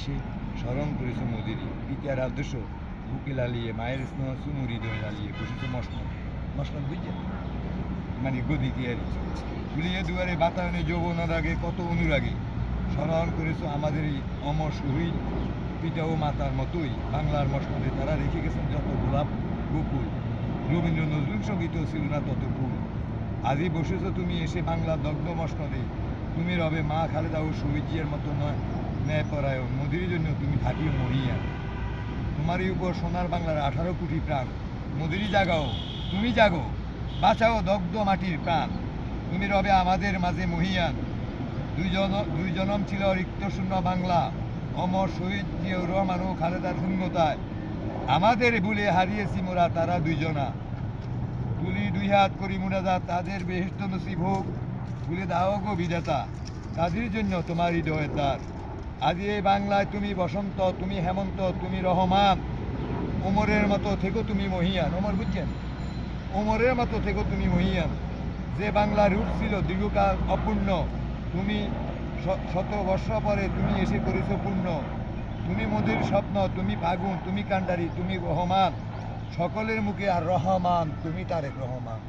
এসে স্মরণ করেছো মোদিরই পিতার আদর্শ বুকে লালিয়ে মায়ের স্নেহ সুমুরি দয়ে লালিয়ে বসেছো মসনদ মসনদ বুঝছেন মানে গদিতে আর গুলিয়ে দুয়ারে বাতায়নে যৌবনার আগে কত অনুরাগে স্মরণ করেছো আমাদের এই অমর শহীদ পিতা ও মাতার মতোই বাংলার মসনদে তারা রেখে গেছেন যত গোলাপ গোকুল রবীন্দ্র নজরুল সঙ্গীতও ছিল না তত ফুল আজই বসেছো তুমি এসে বাংলা দগ্ধ মসনদে তুমি রবে মা খালেদা ও শহীদ জিয়ার মতো নয় ন্যায় পরায়ণ মোদির জন্য তুমি থাকিও মহিয়ান তোমারই উপর সোনার বাংলার 18 কোটি প্রাণ মোদিরই জাগাও তুমি জাগো বাঁচাও দগ্ধ মাটির প্রাণ তুমি রবে আমাদের মাঝে মহিয়ান দুই জনম ছিল রিক্ত শূন্য বাংলা অমর শহীদ জিয়াউর রহমান ও খালেদার শূন্যতায় আমাদের ভুলে হারিয়েছি মোরা তারা দুইজনা তুলি দুই হাত করি মুনাজা তাদের বেহেশত নসিব হোক ভুলে দাও গো বিধাতা তাদের জন্য তোমার হৃদয় তার আজ এই বাংলায় তুমি বসন্ত তুমি হেমন্ত তুমি রহমান ওমরের মতো থেকো তুমি মহিয়ান ওমর বুঝছেন ওমরের মতো থেকো তুমি মহিয়ান যে বাংলার রূপ ছিল দীর্ঘকাল অপূর্ণ তুমি শত বর্ষ পরে তুমি এসে করেছো পূর্ণ তুমি মোদির স্বপ্ন তুমি ফাগুন তুমি কান্ডারি তুমি রহমান সকলের মুখে আর রহমান তুমি তারেক রহমান।